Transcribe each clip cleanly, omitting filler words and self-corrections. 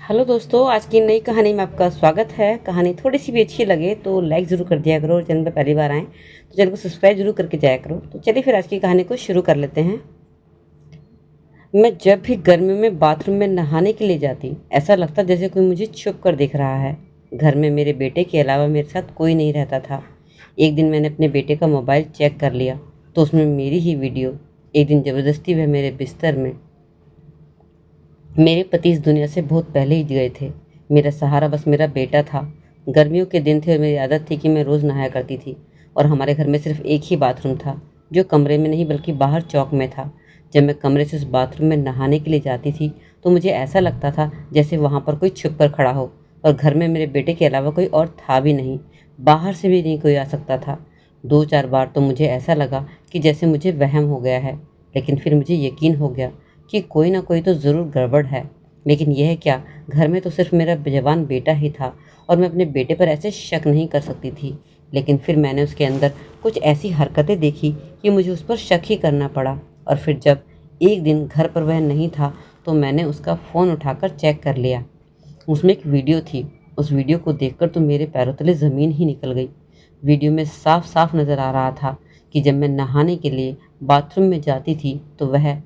Hello दोस्तों, आज की नई कहानी में आपका स्वागत है। कहानी थोड़ी सी भी अच्छी लगे तो लाइक ज़रूर कर दिया करो और चैनल पर पहली बार आएँ तो चैनल को सब्सक्राइब जरूर करके जाया करो। तो चलिए फिर आज की कहानी को शुरू कर लेते हैं। मैं जब भी गर्मी में बाथरूम में नहाने के लिए जाती, ऐसा लगता जैसे कोई मुझे छुप कर देख रहा है। घर में मेरे बेटे के अलावा मेरे साथ कोई नहीं रहता था। एक दिन मैंने अपने बेटे का मोबाइल चेक कर लिया तो उसमें मेरी ही वीडियो। एक दिन ज़बरदस्ती वह मेरे बिस्तर में। मेरे पति इस दुनिया से बहुत पहले ही गए थे। मेरा सहारा बस मेरा बेटा था। गर्मियों के दिन थे और मेरी आदत थी कि मैं रोज़ नहाया करती थी। और हमारे घर में सिर्फ एक ही बाथरूम था, जो कमरे में नहीं बल्कि बाहर चौक में था। जब मैं कमरे से उस बाथरूम में नहाने के लिए जाती थी तो मुझे ऐसा लगता था जैसे वहाँ पर कोई छुप कर खड़ा हो। और घर में मेरे बेटे के अलावा कोई और था भी नहीं। बाहर से भी नहीं कोई आ सकता था। 2-4 बार तो मुझे ऐसा लगा कि जैसे मुझे वहम हो गया है, लेकिन फिर मुझे यकीन हो गया कि कोई ना कोई तो ज़रूर गड़बड़ है। लेकिन यह क्या, घर में तो सिर्फ मेरा जवान बेटा ही था और मैं अपने बेटे पर ऐसे शक नहीं कर सकती थी। लेकिन फिर मैंने उसके अंदर कुछ ऐसी हरकतें देखी कि मुझे उस पर शक ही करना पड़ा। और फिर जब एक दिन घर पर वह नहीं था तो मैंने उसका फ़ोन उठाकर चेक कर लिया। उसमें एक वीडियो थी। उस वीडियो को देखकर तो मेरे पैरों तले ज़मीन ही निकल गई। वीडियो में साफ साफ नज़र आ रहा था कि जब मैं नहाने के लिए बाथरूम में जाती थी तो वह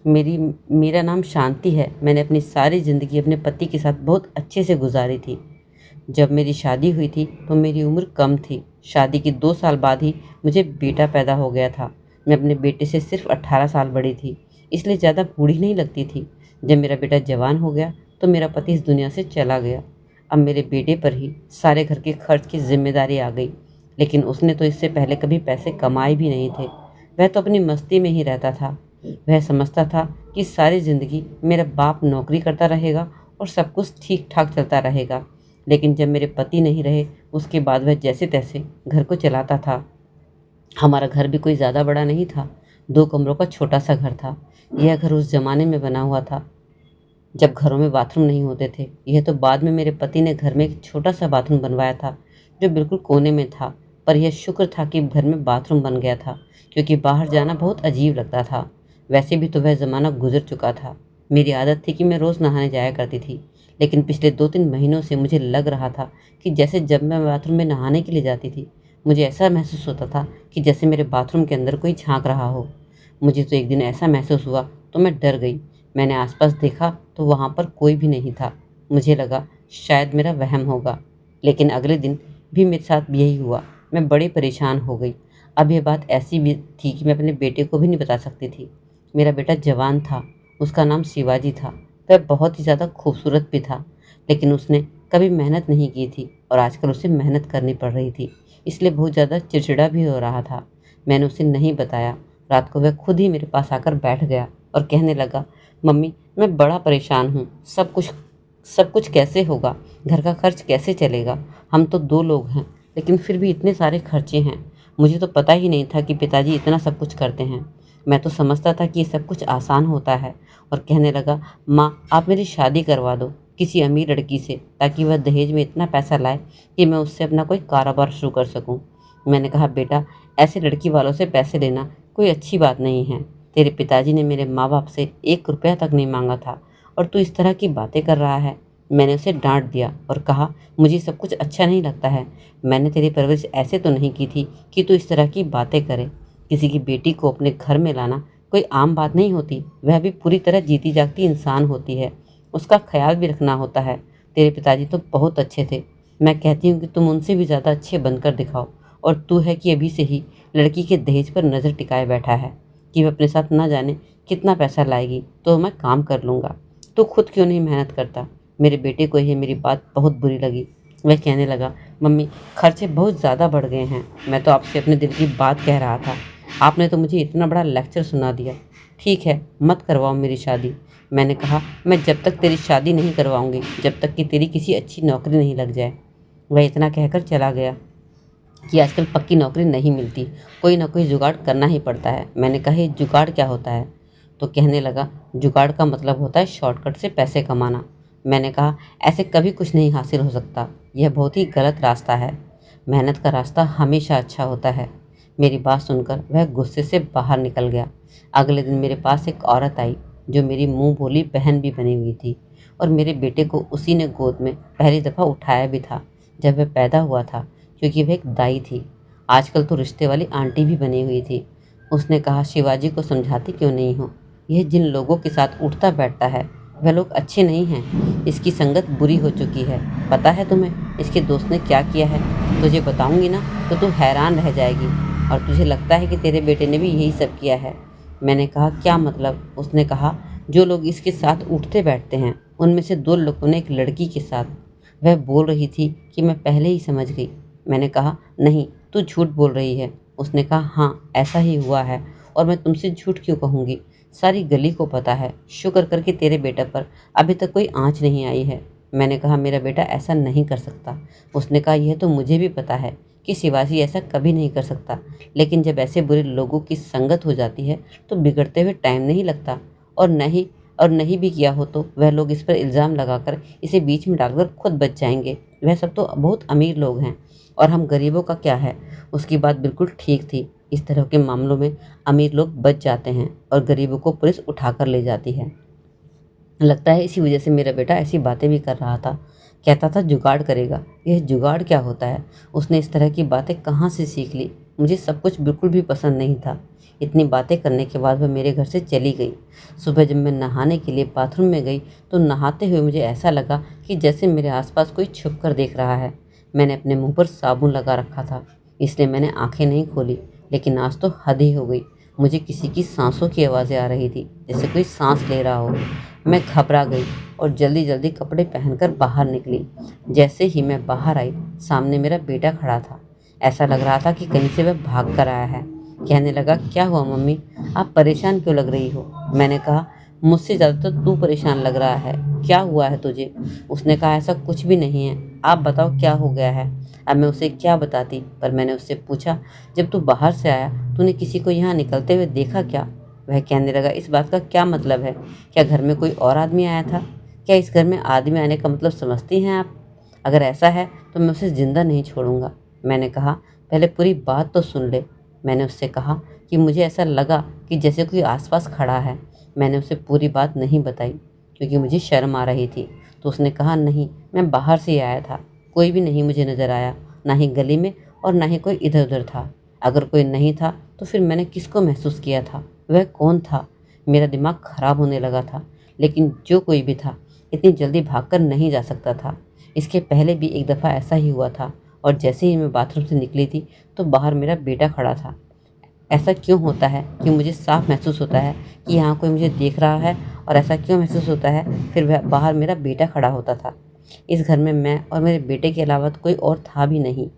मेरी मेरा नाम शांति है। मैंने अपनी सारी ज़िंदगी अपने पति के साथ बहुत अच्छे से गुजारी थी। जब मेरी शादी हुई थी तो मेरी उम्र कम थी। शादी के 2 साल बाद ही मुझे बेटा पैदा हो गया था। मैं अपने बेटे से सिर्फ 18 साल बड़ी थी, इसलिए ज़्यादा बूढ़ी नहीं लगती थी। जब मेरा बेटा जवान हो गया तो मेरा पति इस दुनिया से चला गया। अब मेरे बेटे पर ही सारे घर के खर्च की जिम्मेदारी आ गई। लेकिन उसने तो इससे पहले कभी पैसे कमाए भी नहीं थे। वह तो अपनी मस्ती में ही रहता था। वह समझता था कि सारी ज़िंदगी मेरा बाप नौकरी करता रहेगा और सब कुछ ठीक ठाक चलता रहेगा। लेकिन जब मेरे पति नहीं रहे उसके बाद वह जैसे तैसे घर को चलाता था। हमारा घर भी कोई ज़्यादा बड़ा नहीं था, 2 कमरों का छोटा सा घर था। यह घर उस ज़माने में बना हुआ था जब घरों में बाथरूम नहीं होते थे। यह तो बाद में मेरे पति ने घर में एक छोटा सा बाथरूम बनवाया था, जो बिल्कुल कोने में था। पर यह शुक्र था कि घर में बाथरूम बन गया था, क्योंकि बाहर जाना बहुत अजीब लगता था। वैसे भी तो वह ज़माना गुजर चुका था। मेरी आदत थी कि मैं रोज़ नहाने जाया करती थी। लेकिन पिछले 2-3 महीनों से मुझे लग रहा था कि जैसे जब मैं बाथरूम में नहाने के लिए जाती थी, मुझे ऐसा महसूस होता था कि जैसे मेरे बाथरूम के अंदर कोई झांक रहा हो। मुझे तो एक दिन ऐसा महसूस हुआ तो मैं डर गई। मैंने आसपास देखा तो वहाँ पर कोई भी नहीं था। मुझे लगा शायद मेरा वहम होगा। लेकिन अगले दिन भी मेरे साथ यही हुआ। मैं बड़ी परेशान हो गई। अब यह बात ऐसी भी थी कि मैं अपने बेटे को भी नहीं बता सकती थी। मेरा बेटा जवान था। उसका नाम शिवाजी था। वह बहुत ही ज़्यादा खूबसूरत भी था। लेकिन उसने कभी मेहनत नहीं की थी और आजकल उसे मेहनत करनी पड़ रही थी, इसलिए बहुत ज़्यादा चिड़चिड़ा भी हो रहा था। मैंने उसे नहीं बताया। रात को वह खुद ही मेरे पास आकर बैठ गया और कहने लगा, मम्मी मैं बड़ा परेशान हूँ। सब कुछ कैसे होगा? घर का खर्च कैसे चलेगा? हम तो 2 लोग हैं, लेकिन फिर भी इतने सारे खर्चे हैं। मुझे तो पता ही नहीं था कि पिताजी इतना सब कुछ करते हैं। मैं तो समझता था कि ये सब कुछ आसान होता है। और कहने लगा, माँ आप मेरी शादी करवा दो किसी अमीर लड़की से, ताकि वह दहेज में इतना पैसा लाए कि मैं उससे अपना कोई कारोबार शुरू कर सकूं। मैंने कहा, बेटा ऐसे लड़की वालों से पैसे लेना कोई अच्छी बात नहीं है। तेरे पिताजी ने मेरे माँ बाप से 1 रुपया तक नहीं मांगा था और तू इस तरह की बातें कर रहा है। मैंने उसे डांट दिया और कहा, मुझे सब कुछ अच्छा नहीं लगता है। मैंने तेरी परवरिश ऐसे तो नहीं की थी कि तू इस तरह की बातें करे। किसी की बेटी को अपने घर में लाना कोई आम बात नहीं होती। वह भी पूरी तरह जीती जागती इंसान होती है। उसका ख्याल भी रखना होता है। तेरे पिताजी तो बहुत अच्छे थे। मैं कहती हूँ कि तुम उनसे भी ज़्यादा अच्छे बनकर दिखाओ। और तू है कि अभी से ही लड़की के दहेज पर नज़र टिकाए बैठा है कि वह अपने साथ न जाने कितना पैसा लाएगी तो मैं काम कर लूँगा। तू खुद क्यों नहीं मेहनत करता? मेरे बेटे को यह मेरी बात बहुत बुरी लगी। वह कहने लगा, मम्मी खर्चे बहुत ज़्यादा बढ़ गए हैं। मैं तो आपसे अपने दिल की बात कह रहा था। आपने तो मुझे इतना बड़ा लेक्चर सुना दिया। ठीक है, मत करवाओ मेरी शादी। मैंने कहा, मैं जब तक तेरी शादी नहीं करवाऊंगी जब तक कि तेरी किसी अच्छी नौकरी नहीं लग जाए। वह इतना कहकर चला गया कि आजकल पक्की नौकरी नहीं मिलती, कोई ना कोई जुगाड़ करना ही पड़ता है। मैंने कहा, ये जुगाड़ क्या होता है? तो कहने लगा, जुगाड़ का मतलब होता है शॉर्टकट से पैसे कमाना। मैंने कहा, ऐसे कभी कुछ नहीं हासिल हो सकता। यह बहुत ही गलत रास्ता है। मेहनत का रास्ता हमेशा अच्छा होता है। मेरी बात सुनकर वह गुस्से से बाहर निकल गया। अगले दिन मेरे पास एक औरत आई जो मेरी मुंह बोली बहन भी बनी हुई थी। और मेरे बेटे को उसी ने गोद में पहली दफ़ा उठाया भी था जब वह पैदा हुआ था, क्योंकि वह एक दाई थी। आजकल तो रिश्ते वाली आंटी भी बनी हुई थी। उसने कहा, शिवाजी को समझाती क्यों नहीं हो? यह जिन लोगों के साथ उठता बैठता है वह लोग अच्छे नहीं हैं। इसकी संगत बुरी हो चुकी है। पता है तुम्हें इसके दोस्त ने क्या किया है? तुझे बताऊंगी ना तो तू हैरान रह जाएगी। और तुझे लगता है कि तेरे बेटे ने भी यही सब किया है? मैंने कहा, क्या मतलब? उसने कहा, जो लोग इसके साथ उठते बैठते हैं उनमें से 2 लोगों ने एक लड़की के साथ। वह बोल रही थी कि मैं पहले ही समझ गई। मैंने कहा, नहीं, तू झूठ बोल रही है। उसने कहा, हाँ, ऐसा ही हुआ है और मैं तुमसे झूठ क्यों कहूँगी? सारी गली को पता है। शुक्र करके तेरे बेटे पर अभी तक कोई आँच नहीं आई है। मैंने कहा, मेरा बेटा ऐसा नहीं कर सकता। उसने कहा, यह तो मुझे भी पता है कि शिवाजी ऐसा कभी नहीं कर सकता, लेकिन जब ऐसे बुरे लोगों की संगत हो जाती है तो बिगड़ते हुए टाइम नहीं लगता। और नहीं भी किया हो तो वह लोग इस पर इल्ज़ाम लगाकर इसे बीच में डालकर खुद बच जाएंगे। वह सब तो बहुत अमीर लोग हैं और हम गरीबों का क्या है? उसकी बात बिल्कुल ठीक थी। इस तरह के मामलों में अमीर लोग बच जाते हैं और गरीबों को पुलिस उठाकर ले जाती है। लगता है इसी वजह से मेरा बेटा ऐसी बातें भी कर रहा था। कहता था जुगाड़ करेगा। यह जुगाड़ क्या होता है? उसने इस तरह की बातें कहाँ से सीख ली? मुझे सब कुछ बिल्कुल भी पसंद नहीं था। इतनी बातें करने के बाद वह मेरे घर से चली गई। सुबह जब मैं नहाने के लिए बाथरूम में गई तो नहाते हुए मुझे ऐसा लगा कि जैसे मेरे आसपास कोई छुप कर देख रहा है। मैंने अपने मुंह पर साबुन लगा रखा था, इसलिए मैंने आंखें नहीं खोली, लेकिन आज तो हद ही हो गई। मुझे किसी की सांसों की आवाज़ें आ रही थी, जैसे कोई सांस ले रहा हो। मैं घबरा गई और जल्दी जल्दी कपड़े पहनकर बाहर निकली। जैसे ही मैं बाहर आई, सामने मेरा बेटा खड़ा था। ऐसा लग रहा था कि कहीं से वह भाग कर आया है। कहने लगा, क्या हुआ मम्मी, आप परेशान क्यों लग रही हो? मैंने कहा, मुझसे ज़्यादा तो तू परेशान लग रहा है। क्या हुआ है तुझे? उसने कहा, ऐसा कुछ भी नहीं है, आप बताओ क्या हो गया है। अब मैं उसे क्या बताती, पर मैंने उससे पूछा, जब तू बाहर से आया तूने किसी को यहाँ निकलते हुए देखा क्या? वह कहने लगा, इस बात का क्या मतलब है? क्या घर में कोई और आदमी आया था? क्या इस घर में आदमी आने का मतलब समझती हैं आप? अगर ऐसा है तो मैं उसे ज़िंदा नहीं छोड़ूंगा। मैंने कहा, पहले पूरी बात तो सुन ले। मैंने उससे कहा कि मुझे ऐसा लगा कि जैसे कोई आसपास खड़ा है। मैंने उसे पूरी बात नहीं बताई क्योंकि मुझे शर्म आ रही थी। तो उसने कहा, नहीं, मैं बाहर से ही आया था, कोई भी नहीं मुझे नज़र आया, ना ही गली में और ना ही कोई इधर उधर था। अगर कोई नहीं था तो फिर मैंने किसको महसूस किया था? वह कौन था? मेरा दिमाग खराब होने लगा था। लेकिन जो कोई भी था, इतनी जल्दी भागकर नहीं जा सकता था। इसके पहले भी एक दफ़ा ऐसा ही हुआ था और जैसे ही मैं बाथरूम से निकली थी तो बाहर मेरा बेटा खड़ा था। ऐसा क्यों होता है कि मुझे साफ महसूस होता है कि यहाँ कोई मुझे देख रहा है, और ऐसा क्यों महसूस होता है फिर वह बाहर मेरा बेटा खड़ा होता था? इस घर में मैं और मेरे बेटे के अलावा तो कोई और था भी नहीं।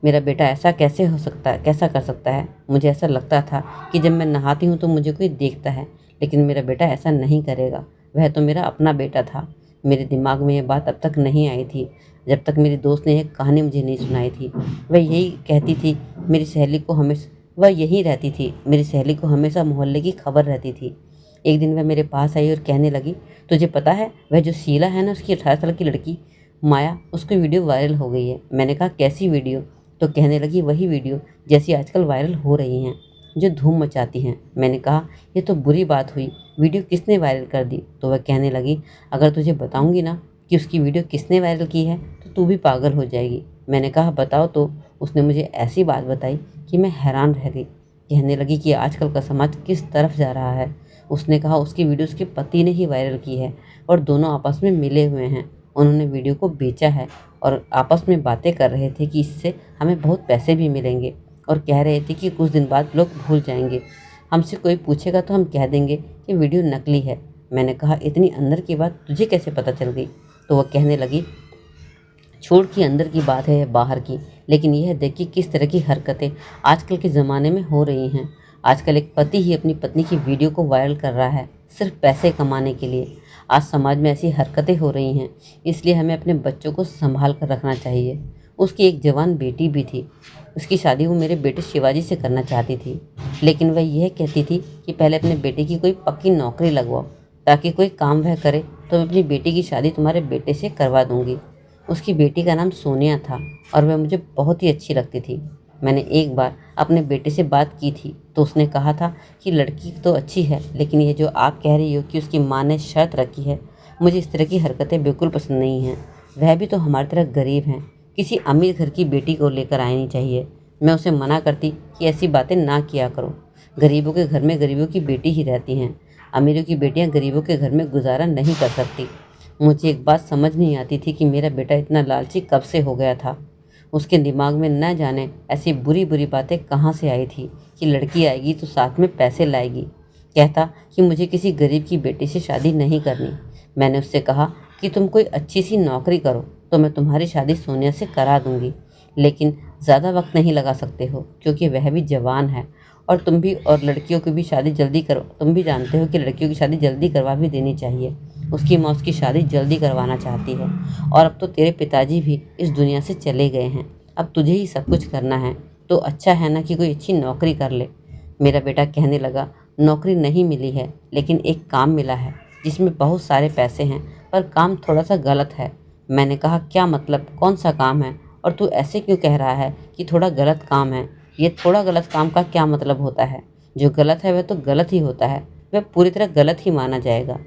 मेरा बेटा ऐसा कैसे हो सकता है, कैसा कर सकता है? मुझे ऐसा लगता था कि जब मैं नहाती हूँ तो मुझे कोई देखता है, लेकिन मेरा बेटा ऐसा नहीं करेगा। वह तो मेरा अपना बेटा था। मेरे दिमाग में यह बात अब तक नहीं आई थी जब तक मेरी दोस्त ने यह कहानी मुझे नहीं सुनाई थी। वह यही कहती थी मेरी सहेली को हमेशा वह यहीं रहती थी मेरी सहेली को हमेशा मोहल्ले की खबर रहती थी। एक दिन वह मेरे पास आई और कहने लगी, तुझे पता है वह जो शीला है ना, उसकी 18 साल की लड़की माया, उसकी वीडियो वायरल हो गई है। मैंने कहा, कैसी वीडियो? तो कहने लगी, वही वीडियो जैसी आजकल वायरल हो रही हैं, जो धूम मचाती हैं। मैंने कहा, ये तो बुरी बात हुई, वीडियो किसने वायरल कर दी? तो वह कहने लगी, अगर तुझे बताऊंगी ना कि उसकी वीडियो किसने वायरल की है तो तू भी पागल हो जाएगी। मैंने कहा, बताओ तो। उसने मुझे ऐसी बात बताई कि मैं हैरान रह गई। कहने लगी कि आजकल का समाज किस तरफ जा रहा है। उसने कहा, उसकी वीडियो उसके पति ने ही वायरल की है और दोनों आपस में मिले हुए हैं। उन्होंने वीडियो को बेचा है और आपस में बातें कर रहे थे कि इससे हमें बहुत पैसे भी मिलेंगे, और कह रहे थे कि कुछ दिन बाद लोग भूल जाएंगे। हमसे कोई पूछेगा तो हम कह देंगे कि वीडियो नकली है। मैंने कहा, इतनी अंदर की बात तुझे कैसे पता चल गई? तो वह कहने लगी, छोड़ की अंदर की बात है बाहर की, लेकिन यह देख कि किस तरह की हरकतें आजकल के ज़माने में हो रही हैं। आजकल एक पति ही अपनी पत्नी की वीडियो को वायरल कर रहा है सिर्फ पैसे कमाने के लिए। आज समाज में ऐसी हरकतें हो रही हैं, इसलिए हमें अपने बच्चों को संभाल कर रखना चाहिए। उसकी एक जवान बेटी भी थी। उसकी शादी वो मेरे बेटे शिवाजी से करना चाहती थी, लेकिन वह यह कहती थी कि पहले अपने बेटे की कोई पक्की नौकरी लगवाओ, ताकि कोई काम वह करे तो मैं अपनी बेटी की शादी तुम्हारे बेटे से करवा दूंगी। उसकी बेटी का नाम सोनिया था और वह मुझे बहुत ही अच्छी लगती थी। मैंने एक बार अपने बेटे से बात की थी तो उसने कहा था कि लड़की तो अच्छी है, लेकिन ये जो आप कह रही हो कि उसकी माँ ने शर्त रखी है, मुझे इस तरह की हरकतें बिल्कुल पसंद नहीं हैं। वह भी तो हमारी तरह गरीब हैं, किसी अमीर घर की बेटी को लेकर आनी चाहिए। मैं उसे मना करती कि ऐसी बातें ना किया करो। गरीबों के घर में गरीबों की बेटी ही रहती हैं। अमीरों की बेटियां गरीबों के घर में गुजारा नहीं कर सकती। मुझे एक बात समझ नहीं आती थी कि मेरा बेटा इतना लालची कब से हो गया था। उसके दिमाग में न जाने ऐसी बुरी बुरी बातें कहाँ से आई थी कि लड़की आएगी तो साथ में पैसे लाएगी। कहता कि मुझे किसी गरीब की बेटी से शादी नहीं करनी। मैंने उससे कहा कि तुम कोई अच्छी सी नौकरी करो तो मैं तुम्हारी शादी सोनिया से करा दूंगी, लेकिन ज़्यादा वक्त नहीं लगा सकते हो क्योंकि वह भी जवान है। और तुम भी, और लड़कियों की भी शादी जल्दी करो, तुम भी जानते हो कि लड़कियों की शादी जल्दी करवा भी देनी चाहिए। उसकी माँ उसकी शादी जल्दी करवाना चाहती है। और अब तो तेरे पिताजी भी इस दुनिया से चले गए हैं, अब तुझे ही सब कुछ करना है, तो अच्छा है ना कि कोई अच्छी नौकरी कर ले। मेरा बेटा कहने लगा, नौकरी नहीं मिली है लेकिन एक काम मिला है जिसमें बहुत सारे पैसे हैं, पर काम थोड़ा सा गलत है। मैंने कहा, क्या मतलब, कौन सा काम है? और तू ऐसे क्यों कह रहा है कि थोड़ा गलत काम है? ये थोड़ा गलत काम का क्या मतलब होता है? जो गलत है वह तो गलत ही होता है, वह पूरी तरह गलत ही माना जाएगा।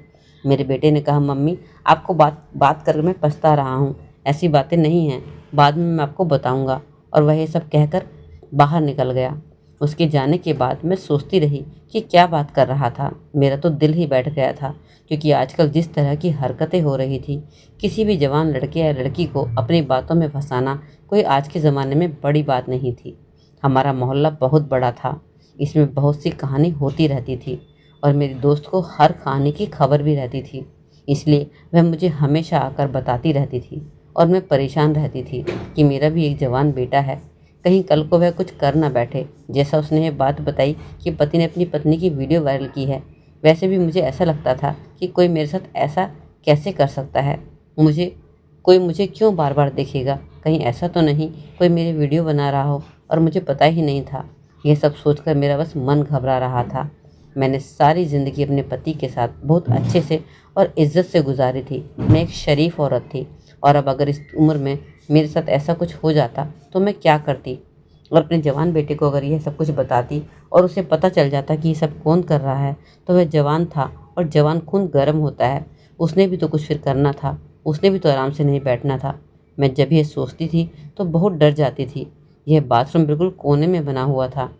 मेरे बेटे ने कहा, मम्मी आपको बात बात कर मैं पछता रहा हूँ, ऐसी बातें नहीं हैं, बाद में मैं आपको बताऊँगा। और वह ये सब कहकर बाहर निकल गया। उसके जाने के बाद मैं सोचती रही कि क्या बात कर रहा था। मेरा तो दिल ही बैठ गया था, क्योंकि आजकल जिस तरह की हरकतें हो रही थी, किसी भी जवान लड़के या लड़की को अपनी बातों में फंसाना कोई आज के ज़माने में बड़ी बात नहीं थी। हमारा मोहल्ला बहुत बड़ा था, इसमें बहुत सी कहानी होती रहती थी और मेरी दोस्त को हर कहानी की खबर भी रहती थी। इसलिए वह मुझे हमेशा आकर बताती रहती थी और मैं परेशान रहती थी कि मेरा भी एक जवान बेटा है, कहीं कल को वह कुछ कर ना बैठे। जैसा उसने ये बात बताई कि पति ने अपनी पत्नी की वीडियो वायरल की है, वैसे भी मुझे ऐसा लगता था कि कोई मेरे साथ ऐसा कैसे कर सकता है। मुझे क्यों बार बार देखेगा? कहीं ऐसा तो नहीं कोई मेरी वीडियो बना रहा हो और मुझे पता ही नहीं था। यह सब सोचकर मेरा बस मन घबरा रहा था। मैंने सारी ज़िंदगी अपने पति के साथ बहुत अच्छे से और इज्जत से गुजारी थी। मैं एक शरीफ औरत थी, और अब अगर इस उम्र में मेरे साथ ऐसा कुछ हो जाता तो मैं क्या करती? और अपने जवान बेटे को अगर यह सब कुछ बताती और उसे पता चल जाता कि ये सब कौन कर रहा है, तो वह जवान था और जवान खून गर्म होता है, उसने भी तो कुछ फिर करना था, उसने भी तो आराम से नहीं बैठना था। मैं जब ये सोचती थी तो बहुत डर जाती थी। यह बाथरूम बिल्कुल कोने में बना हुआ था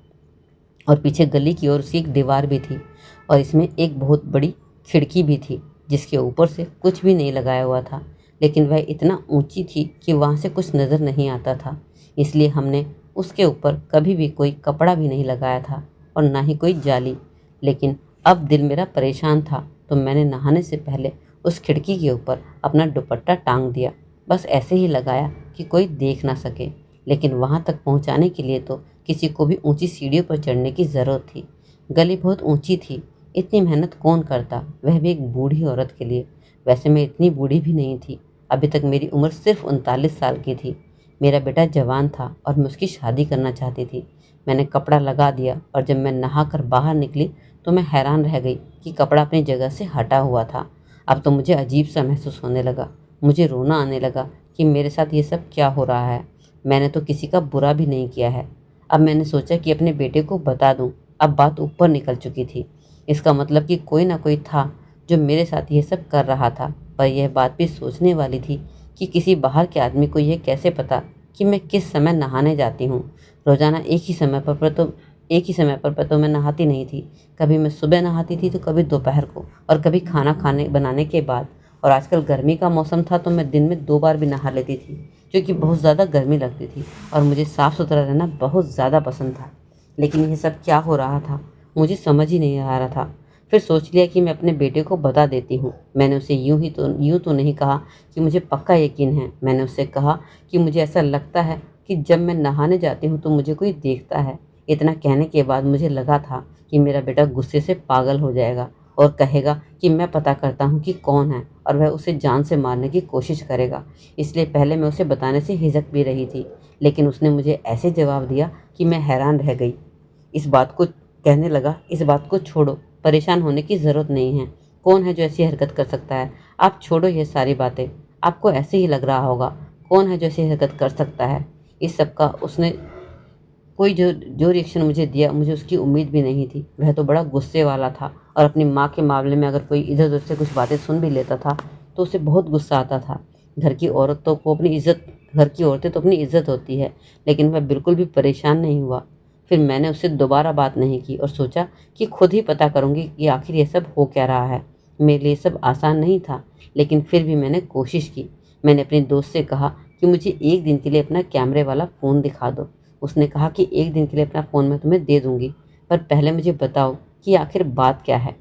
और पीछे गली की ओर उसकी एक दीवार भी थी, और इसमें एक बहुत बड़ी खिड़की भी थी जिसके ऊपर से कुछ भी नहीं लगाया हुआ था, लेकिन वह इतना ऊंची थी कि वहाँ से कुछ नज़र नहीं आता था। इसलिए हमने उसके ऊपर कभी भी कोई कपड़ा भी नहीं लगाया था और ना ही कोई जाली। लेकिन अब दिल मेरा परेशान था, तो मैंने नहाने से पहले उस खिड़की के ऊपर अपना दुपट्टा टांग दिया, बस ऐसे ही लगाया कि कोई देख ना सके। लेकिन वहाँ तक पहुँचाने के लिए तो किसी को भी ऊंची सीढ़ियों पर चढ़ने की ज़रूरत थी। गली बहुत ऊंची थी, इतनी मेहनत कौन करता, वह भी एक बूढ़ी औरत के लिए। वैसे मैं इतनी बूढ़ी भी नहीं थी, अभी तक मेरी उम्र सिर्फ 39 साल की थी। मेरा बेटा जवान था और मैं उसकी शादी करना चाहती थी। मैंने कपड़ा लगा दिया और जब मैं नहाकर बाहर निकली तो मैं हैरान रह गई कि कपड़ा अपनी जगह से हटा हुआ था। अब तो मुझे अजीब सा महसूस होने लगा। मुझे रोना आने लगा कि मेरे साथ ये सब क्या हो रहा है। मैंने तो किसी का बुरा भी नहीं किया है। अब मैंने सोचा कि अपने बेटे को बता दूं। अब बात ऊपर निकल चुकी थी। इसका मतलब कि कोई ना कोई था जो मेरे साथ ये सब कर रहा था। पर यह बात भी सोचने वाली थी कि किसी बाहर के आदमी को यह कैसे पता कि मैं किस समय नहाने जाती हूँ। रोज़ाना एक ही समय पर तो मैं नहाती नहीं थी। कभी मैं सुबह नहाती थी तो कभी दोपहर को और कभी खाना खाने बनाने के बाद। और आजकल गर्मी का मौसम था तो मैं दिन में 2 बार भी नहा लेती थी, क्योंकि बहुत ज़्यादा गर्मी लगती थी और मुझे साफ़ सुथरा रहना बहुत ज़्यादा पसंद था। लेकिन ये सब क्या हो रहा था, मुझे समझ ही नहीं आ रहा था। फिर सोच लिया कि मैं अपने बेटे को बता देती हूँ। मैंने उसे यूँ तो नहीं कहा कि मुझे पक्का यकीन है। मैंने उससे कहा कि मुझे ऐसा लगता है कि जब मैं नहाने जाती हूँ तो मुझे कोई देखता है। इतना कहने के बाद मुझे लगा था कि मेरा बेटा गुस्से से पागल हो जाएगा और कहेगा कि मैं पता करता हूँ कि कौन है, और वह उसे जान से मारने की कोशिश करेगा। इसलिए पहले मैं उसे बताने से हिचक भी रही थी, लेकिन उसने मुझे ऐसे जवाब दिया कि मैं हैरान रह गई। इस बात को छोड़ो, परेशान होने की ज़रूरत नहीं है। कौन है जो ऐसी हरकत कर सकता है? आप छोड़ो ये सारी बातें, आपको ऐसे ही लग रहा होगा। कौन है जो ऐसी हरकत कर सकता है? इस सब का उसने कोई जो जो रिएक्शन मुझे दिया, मुझे उसकी उम्मीद भी नहीं थी। वह तो बड़ा गुस्से वाला था और अपनी माँ के मामले में अगर कोई इधर-उधर से कुछ बातें सुन भी लेता था तो उसे बहुत गुस्सा आता था। घर की औरतें तो अपनी इज्जत होती है, लेकिन वह बिल्कुल भी परेशान नहीं हुआ। फिर मैंने उससे दोबारा बात नहीं की और सोचा कि खुद ही पता करूंगी कि आखिर ये सब हो क्या रहा है। मेरे लिए सब आसान नहीं था, लेकिन फिर भी मैंने कोशिश की। मैंने अपने दोस्त से कहा कि मुझे एक दिन के लिए अपना कैमरे वाला फ़ोन दिखा दो। उसने कहा कि एक दिन के लिए अपना फ़ोन मैं तुम्हें दे दूंगी, पर पहले मुझे बताओ कि आखिर बात क्या है।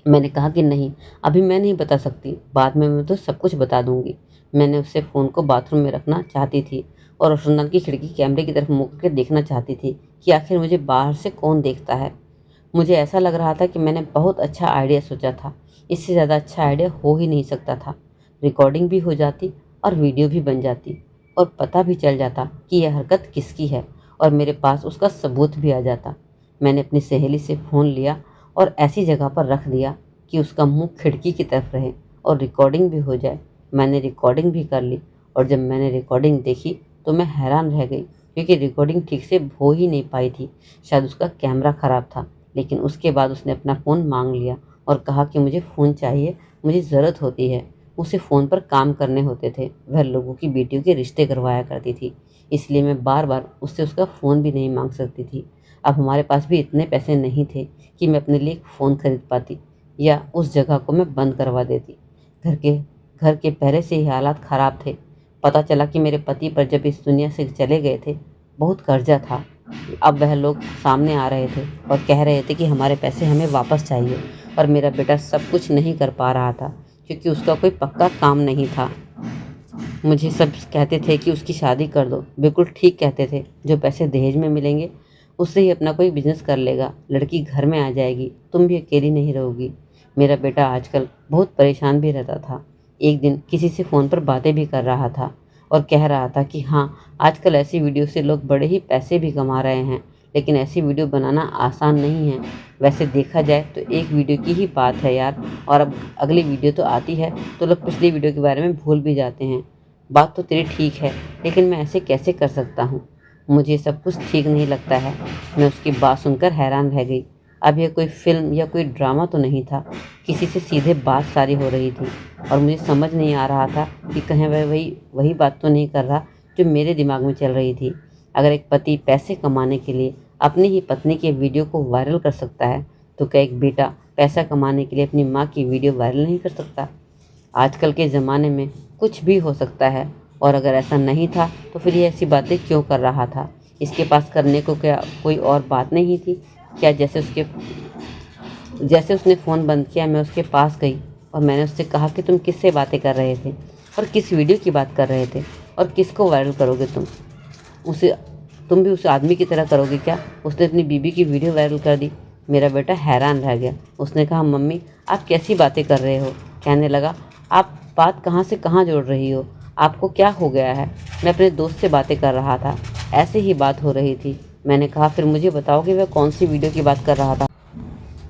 मैंने कहा कि नहीं, अभी मैं नहीं बता सकती, बाद में मैं तो सब कुछ बता दूंगी। मैंने उससे फ़ोन को बाथरूम में रखना चाहती थी और रोशनदान की खिड़की कैमरे की तरफ मुड़ कर देखना चाहती थी कि आखिर मुझे बाहर से कौन देखता है। मुझे ऐसा लग रहा था कि मैंने बहुत अच्छा आइडिया सोचा था। इससे ज़्यादा अच्छा आइडिया हो ही नहीं सकता था। रिकॉर्डिंग भी हो जाती और वीडियो भी बन जाती और पता भी चल जाता कि यह हरकत किसकी है और मेरे पास उसका सबूत भी आ जाता। मैंने अपनी सहेली से फ़ोन लिया और ऐसी जगह पर रख दिया कि उसका मुंह खिड़की की तरफ रहे और रिकॉर्डिंग भी हो जाए। मैंने रिकॉर्डिंग भी कर ली और जब मैंने रिकॉर्डिंग देखी तो मैं हैरान रह गई, क्योंकि रिकॉर्डिंग ठीक से हो ही नहीं पाई थी। शायद उसका कैमरा ख़राब था। लेकिन उसके बाद उसने अपना फ़ोन मांग लिया और कहा कि मुझे फ़ोन चाहिए, मुझे ज़रूरत होती है। उसे फ़ोन पर काम करने होते थे, वह लोगों की बेटियों के रिश्ते करवाया करती थी, इसलिए मैं बार बार उससे उसका फ़ोन भी नहीं मांग सकती थी। अब हमारे पास भी इतने पैसे नहीं थे कि मैं अपने लिए एक फ़ोन खरीद पाती या उस जगह को मैं बंद करवा देती। घर के घर के पहले से ही हालात ख़राब थे। पता चला कि मेरे पति पर जब इस दुनिया से चले गए थे, बहुत कर्जा था। अब वह लोग सामने आ रहे थे और कह रहे थे कि हमारे पैसे हमें वापस चाहिए, पर मेरा बेटा सब कुछ नहीं कर पा रहा था क्योंकि उसका कोई पक्का काम नहीं था। मुझे सब कहते थे कि उसकी शादी कर दो, बिल्कुल ठीक कहते थे। जो पैसे दहेज में मिलेंगे उससे ही अपना कोई बिजनेस कर लेगा, लड़की घर में आ जाएगी, तुम भी अकेली नहीं रहोगी। मेरा बेटा आजकल बहुत परेशान भी रहता था। एक दिन किसी से फ़ोन पर बातें भी कर रहा था और कह रहा था कि हाँ, आजकल ऐसी वीडियो से लोग बड़े ही पैसे भी कमा रहे हैं, लेकिन ऐसी वीडियो बनाना आसान नहीं है। वैसे देखा जाए तो एक वीडियो की ही बात है यार, और अब अगली वीडियो तो आती है तो लोग पिछली वीडियो के बारे में भूल भी जाते हैं। बात तो तेरी ठीक है, लेकिन मैं ऐसे कैसे कर सकता हूँ? मुझे सब कुछ ठीक नहीं लगता है। मैं उसकी बात सुनकर हैरान रह गई। अब यह कोई फ़िल्म या कोई ड्रामा तो नहीं था। किसी से सीधे बात सारी हो रही थी और मुझे समझ नहीं आ रहा था कि कहीं वह वही वही बात तो नहीं कर रहा जो मेरे दिमाग में चल रही थी। अगर एक पति पैसे कमाने के लिए अपनी ही पत्नी के वीडियो को वायरल कर सकता है, तो क्या एक बेटा पैसा कमाने के लिए अपनी माँ की वीडियो वायरल नहीं कर सकता? आजकल के ज़माने में कुछ भी हो सकता है, और अगर ऐसा नहीं था तो फिर ये ऐसी बातें क्यों कर रहा था? इसके पास करने को क्या कोई और बात नहीं थी क्या? जैसे उसने फ़ोन बंद किया, मैं उसके पास गई और मैंने उससे कहा कि तुम किससे बातें कर रहे थे और किस वीडियो की बात कर रहे थे और किसको वायरल करोगे तुम? उसे तुम भी उस आदमी की तरह करोगे क्या? उसने अपनी बीबी की वीडियो वायरल कर दी। मेरा बेटा हैरान रह गया। उसने कहा, मम्मी आप कैसी बातें कर रहे हो? कहने लगा, आप बात कहाँ से कहाँ जोड़ रही हो? आपको क्या हो गया है? मैं अपने दोस्त से बातें कर रहा था, ऐसे ही बात हो रही थी। मैंने कहा, फिर मुझे बताओ कि वह कौन सी वीडियो की बात कर रहा था?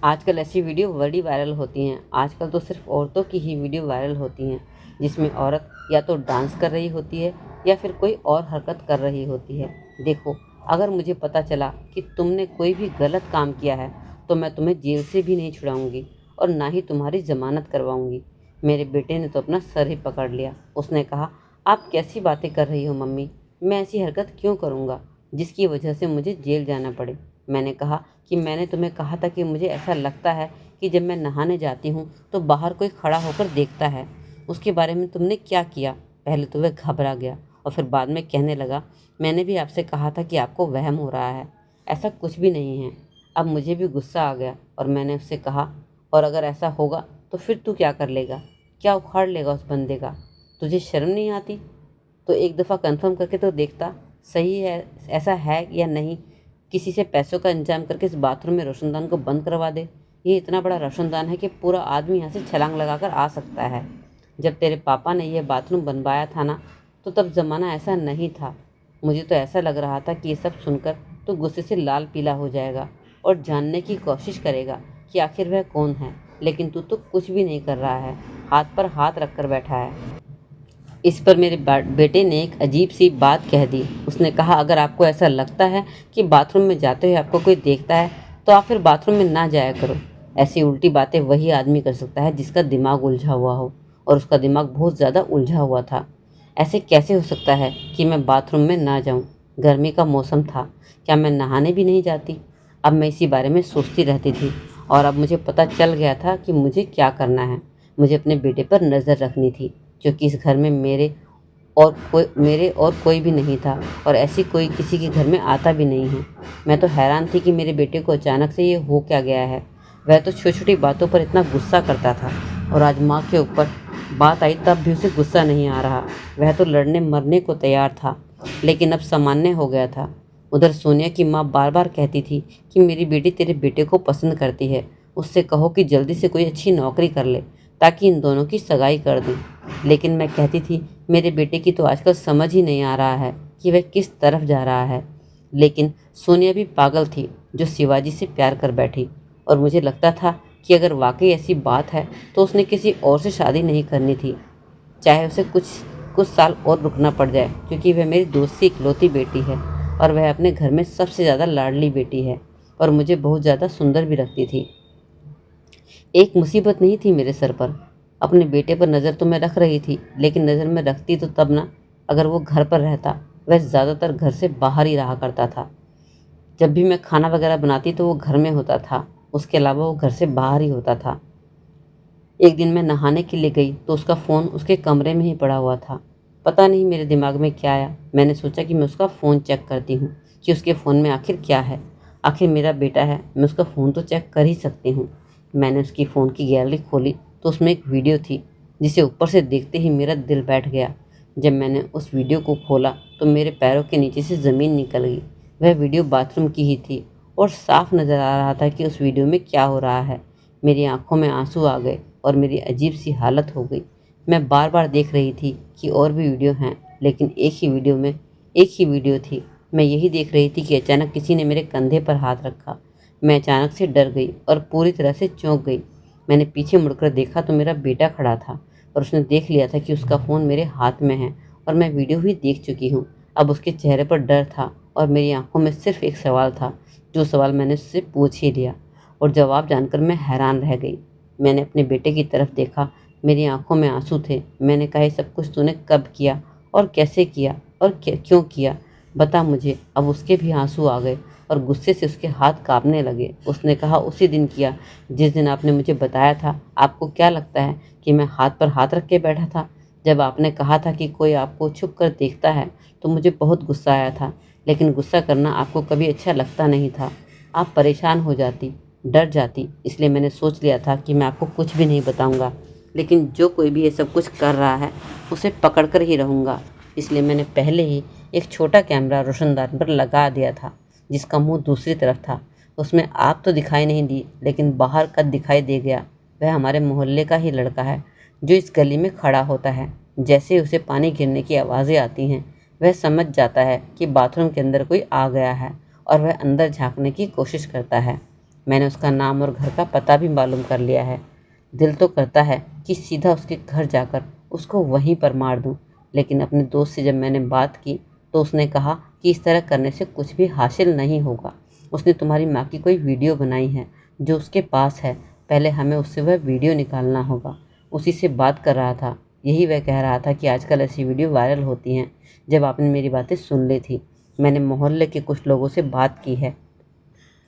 आजकल ऐसी वीडियो बड़ी वायरल होती हैं। आजकल तो सिर्फ औरतों की ही वीडियो वायरल होती हैं, जिसमें औरत या तो डांस कर रही होती है या फिर कोई और हरकत कर रही होती है। देखो, अगर मुझे पता चला कि तुमने कोई भी गलत काम किया है तो मैं तुम्हें जेल से भी नहीं छुड़ाऊंगी और ना ही तुम्हारी ज़मानत करवाऊंगी। मेरे बेटे ने तो अपना सर ही पकड़ लिया। उसने कहा, आप कैसी बातें कर रही हो मम्मी? मैं ऐसी हरकत क्यों करूँगा जिसकी वजह से मुझे जेल जाना पड़े? मैंने कहा कि मैंने तुम्हें कहा था कि मुझे ऐसा लगता है कि जब मैं नहाने जाती हूँ तो बाहर कोई खड़ा होकर देखता है। उसके बारे में तुमने क्या किया? पहले तो वह घबरा गया और फिर बाद में कहने लगा, मैंने भी आपसे कहा था कि आपको वहम हो रहा है, ऐसा कुछ भी नहीं है। अब मुझे भी गुस्सा आ गया और मैंने उससे कहा, और अगर ऐसा होगा तो फिर तू क्या कर लेगा? क्या उखाड़ लेगा उस बंदे का? तुझे शर्म नहीं आती? तो एक दफ़ा कंफर्म करके तो देखता, सही है ऐसा है या नहीं। किसी से पैसों का इंतजाम करके इस बाथरूम में रोशनदान को बंद करवा दे। ये इतना बड़ा रोशनदान है कि पूरा आदमी यहाँ से छलांग लगाकर आ सकता है। जब तेरे पापा ने यह बाथरूम बनवाया था ना, तो तब ज़माना ऐसा नहीं था। मुझे तो ऐसा लग रहा था कि ये सब सुनकर तो गुस्से से लाल पीला हो जाएगा और जानने की कोशिश करेगा कि आखिर वह कौन है, लेकिन तू तो कुछ भी नहीं कर रहा है, हाथ पर हाथ रख कर बैठा है। इस पर मेरे बेटे ने एक अजीब सी बात कह दी। उसने कहा, अगर आपको ऐसा लगता है कि बाथरूम में जाते हुए आपको कोई देखता है तो आप फिर बाथरूम में ना जाया करो। ऐसी उल्टी बातें वही आदमी कर सकता है जिसका दिमाग उलझा हुआ हो और उसका दिमाग बहुत ज़्यादा उलझा हुआ था। ऐसे कैसे हो सकता है कि मैं बाथरूम में ना जाऊं? गर्मी का मौसम था, क्या मैं नहाने भी नहीं जाती? अब मैं इसी बारे में सोचती रहती थी और अब मुझे पता चल गया था कि मुझे क्या करना है। मुझे अपने बेटे पर नज़र रखनी थी, क्योंकि इस घर में मेरे और कोई भी नहीं था और ऐसी कोई किसी के घर में आता भी नहीं है। मैं तो हैरान थी कि मेरे बेटे को अचानक से ये हो क्या गया है। वह तो छोटी-छोटी बातों पर इतना गुस्सा करता था और आज माँ के ऊपर बात आई तब भी उसे गुस्सा नहीं आ रहा। वह तो लड़ने मरने को तैयार था, लेकिन अब सामान्य हो गया था। उधर सोनिया की माँ बार-बार कहती थी कि मेरी बेटी तेरे बेटे को पसंद करती है। उससे कहो कि जल्दी से कोई अच्छी नौकरी कर ले, ताकि इन दोनों की सगाई कर दें। लेकिन मैं कहती थी मेरे बेटे की तो आजकल समझ ही नहीं आ रहा है कि वह किस तरफ जा रहा है। लेकिन सोनिया भी पागल थी जो शिवाजी से प्यार कर बैठी, और मुझे लगता था कि अगर वाकई ऐसी बात है तो उसने किसी और से शादी नहीं करनी थी, चाहे उसे कुछ कुछ साल और रुकना पड़ जाए, क्योंकि वह मेरी दोस्त की इकलौती बेटी है और वह अपने घर में सबसे ज़्यादा लाडली बेटी है और मुझे बहुत ज़्यादा सुंदर भी लगती थी। एक मुसीबत नहीं थी मेरे सर पर। अपने बेटे पर नज़र तो मैं रख रही थी, लेकिन नज़र में रखती तो तब ना, अगर वो घर पर रहता। वह ज़्यादातर घर से बाहर ही रहा करता था। जब भी मैं खाना वगैरह बनाती तो वो घर में होता था, उसके अलावा वो घर से बाहर ही होता था। एक दिन मैं नहाने के लिए गई तो उसका फ़ोन उसके कमरे में ही पड़ा हुआ था। पता नहीं मेरे दिमाग में क्या आया, मैंने सोचा कि मैं उसका फ़ोन चेक करती हूँ कि उसके फ़ोन में आखिर क्या है। आखिर मेरा बेटा है, मैं उसका फ़ोन तो चेक कर ही सकती हूँ। मैंने उसकी फ़ोन की गैलरी खोली तो उसमें एक वीडियो थी, जिसे ऊपर से देखते ही मेरा दिल बैठ गया। जब मैंने उस वीडियो को खोला तो मेरे पैरों के नीचे से ज़मीन निकल गई। वह वीडियो बाथरूम की ही थी और साफ नज़र आ रहा था कि उस वीडियो में क्या हो रहा है। मेरी आंखों में आंसू आ गए और मेरी अजीब सी हालत हो गई। मैं बार बार देख रही थी कि और भी वीडियो हैं, लेकिन एक ही वीडियो थी। मैं यही देख रही थी कि अचानक किसी ने मेरे कंधे पर हाथ रखा। मैं अचानक से डर गई और पूरी तरह से चौंक गई। मैंने पीछे मुड़कर देखा तो मेरा बेटा खड़ा था और उसने देख लिया था कि उसका फ़ोन मेरे हाथ में है और मैं वीडियो भी देख चुकी हूँ। अब उसके चेहरे पर डर था और मेरी आंखों में सिर्फ एक सवाल था, जो सवाल मैंने उससे पूछ ही लिया, और जवाब जानकर मैं हैरान रह गई। मैंने अपने बेटे की तरफ देखा, मेरी आंखों में आंसू थे। मैंने कहा, ये सब कुछ तूने कब किया और कैसे किया और क्यों किया? बता मुझे। अब उसके भी आंसू आ गए और गुस्से से उसके हाथ कांपने लगे। उसने कहा, उसी दिन किया जिस दिन आपने मुझे बताया था। आपको क्या लगता है कि मैं हाथ पर हाथ रख के बैठा था? जब आपने कहा था कि कोई आपको छुप कर देखता है तो मुझे बहुत गुस्सा आया था, लेकिन गुस्सा करना आपको कभी अच्छा लगता नहीं था। आप परेशान हो जाती, डर जाती, इसलिए मैंने सोच लिया था कि मैं आपको कुछ भी नहीं बताऊंगा, लेकिन जो कोई भी ये सब कुछ कर रहा है उसे पकड़ कर ही रहूँगा। इसलिए मैंने पहले ही एक छोटा कैमरा रोशनदान पर लगा दिया था, जिसका मुंह दूसरी तरफ था। उसमें आप तो दिखाई नहीं दी, लेकिन बाहर का दिखाई दे गया। वह हमारे मोहल्ले का ही लड़का है जो इस गली में खड़ा होता है। जैसे ही उसे पानी गिरने की आवाज़ें आती हैं, वह समझ जाता है कि बाथरूम के अंदर कोई आ गया है और वह अंदर झांकने की कोशिश करता है। मैंने उसका नाम और घर का पता भी मालूम कर लिया है। दिल तो करता है कि सीधा उसके घर जाकर उसको वहीं पर मार दूं, लेकिन अपने दोस्त से जब मैंने बात की तो उसने कहा कि इस तरह करने से कुछ भी हासिल नहीं होगा। उसने तुम्हारी माँ की कोई वीडियो बनाई है जो उसके पास है, पहले हमें उससे वह वीडियो निकालना होगा। उसी से बात कर रहा था। यही वह कह रहा था कि आजकल ऐसी वीडियो वायरल होती हैं। जब आपने मेरी बातें सुन ली थी, मैंने मोहल्ले के कुछ लोगों से बात की है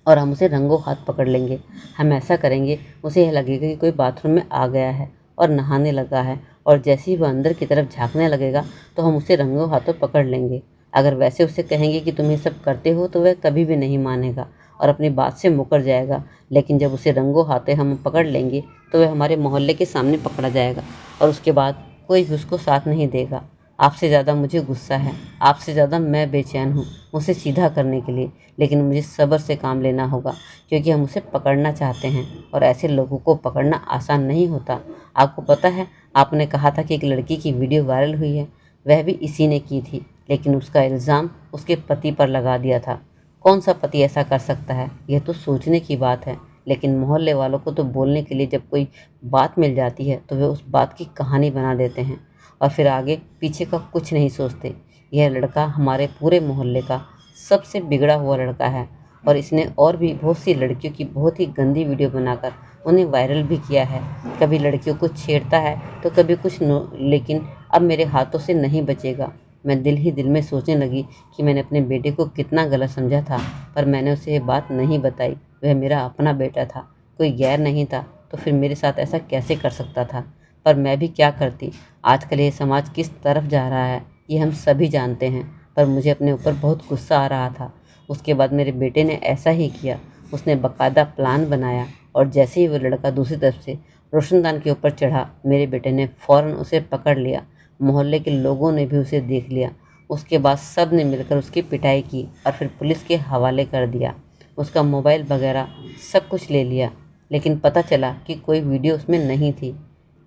और हम उसे रंगों हाथ पकड़ लेंगे। हम ऐसा करेंगे, उसे यह लगेगा कि कोई बाथरूम में आ गया है और नहाने लगा है, और जैसे ही वह अंदर की तरफ झांकने लगेगा तो हम उसे रंगों हाथों पकड़ लेंगे। अगर वैसे उसे कहेंगे कि तुम ये सब करते हो तो वह कभी भी नहीं मानेगा और अपनी बात से मुकर जाएगा। लेकिन जब उसे रंगों हाथों हम पकड़ लेंगे तो वह हमारे मोहल्ले के सामने पकड़ा जाएगा और उसके बाद कोई भी उसको साथ नहीं देगा। आपसे ज़्यादा मुझे गुस्सा है, आपसे ज़्यादा मैं बेचैन हूँ उसे सीधा करने के लिए, लेकिन मुझे सब्र से काम लेना होगा, क्योंकि हम उसे पकड़ना चाहते हैं और ऐसे लोगों को पकड़ना आसान नहीं होता। आपको पता है, आपने कहा था कि एक लड़की की वीडियो वायरल हुई है, वह भी इसी ने की थी, लेकिन उसका इल्ज़ाम उसके पति पर लगा दिया था। कौन सा पति ऐसा कर सकता है? यह तो सोचने की बात है। लेकिन मोहल्ले वालों को तो बोलने के लिए जब कोई बात मिल जाती है तो वे उस बात की कहानी बना देते हैं और फिर आगे पीछे का कुछ नहीं सोचते। यह लड़का हमारे पूरे मोहल्ले का सबसे बिगड़ा हुआ लड़का है और इसने और भी बहुत सी लड़कियों की बहुत ही गंदी वीडियो बनाकर उन्हें वायरल भी किया है। कभी लड़कियों को छेड़ता है तो कभी कुछ नो, लेकिन अब मेरे हाथों से नहीं बचेगा। मैं दिल ही दिल में सोचने लगी कि मैंने अपने बेटे को कितना गलत समझा था, पर मैंने उसे ये बात नहीं बताई। वह मेरा अपना बेटा था, कोई गैर नहीं था, तो फिर मेरे साथ ऐसा कैसे कर सकता था। पर मैं भी क्या करती। आजकल ये समाज किस तरफ जा रहा है ये हम सभी जानते हैं, पर मुझे अपने ऊपर बहुत गुस्सा आ रहा था। उसके बाद मेरे बेटे ने ऐसा ही किया। उसने बाकायदा प्लान बनाया और जैसे ही वो लड़का दूसरी तरफ से रोशनदान के ऊपर चढ़ा, मेरे बेटे ने फ़ौरन उसे पकड़ लिया। मोहल्ले के लोगों ने भी उसे देख लिया। उसके बाद सब ने मिलकर उसकी पिटाई की और फिर पुलिस के हवाले कर दिया। उसका मोबाइल वगैरह सब कुछ ले लिया, लेकिन पता चला कि कोई वीडियो उसमें नहीं थी,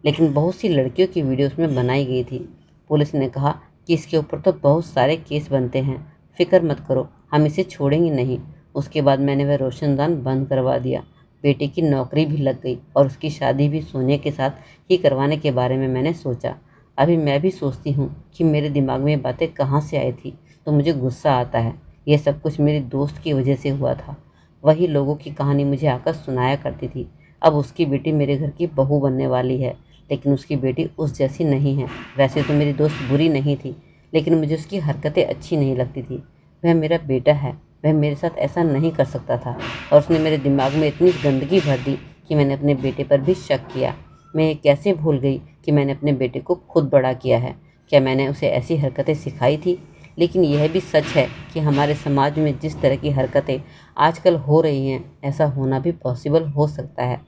लेकिन बहुत सी लड़कियों की वीडियो उसमें बनाई गई थी। पुलिस ने कहा कि इसके ऊपर तो बहुत सारे केस बनते हैं, फिक्र मत करो, हम इसे छोड़ेंगे नहीं। उसके बाद मैंने वह रोशनदान बंद करवा दिया। बेटे की नौकरी भी लग गई और उसकी शादी भी सोने के साथ ही करवाने के बारे में मैंने सोचा। अभी मैं भी सोचती हूँ कि मेरे दिमाग में ये बातें कहाँ से आई थी, तो मुझे गुस्सा आता है। यह सब कुछ मेरी दोस्त की वजह से हुआ था। वही लोगों की कहानी मुझे आकर सुनाया करती थी। अब उसकी बेटी मेरे घर की बहू बनने वाली है, लेकिन उसकी बेटी उस जैसी नहीं है। वैसे तो मेरी दोस्त बुरी नहीं थी, लेकिन मुझे उसकी हरकतें अच्छी नहीं लगती थी। वह मेरा बेटा है, वह मेरे साथ ऐसा नहीं कर सकता था, और उसने मेरे दिमाग में इतनी गंदगी भर दी कि मैंने अपने बेटे पर भी शक किया। मैं ये कैसे भूल गई कि मैंने अपने बेटे को खुद बड़ा किया है। क्या मैंने उसे ऐसी हरकतें सिखाई थी? लेकिन यह भी सच है कि हमारे समाज में जिस तरह की हरकतें आजकल हो रही हैं, ऐसा होना भी पॉसिबल हो सकता है।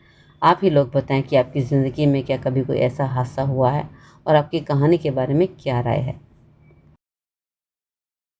आप ही लोग बताएं कि आपकी ज़िंदगी में क्या कभी कोई ऐसा हादसा हुआ है और आपकी कहानी के बारे में क्या राय है।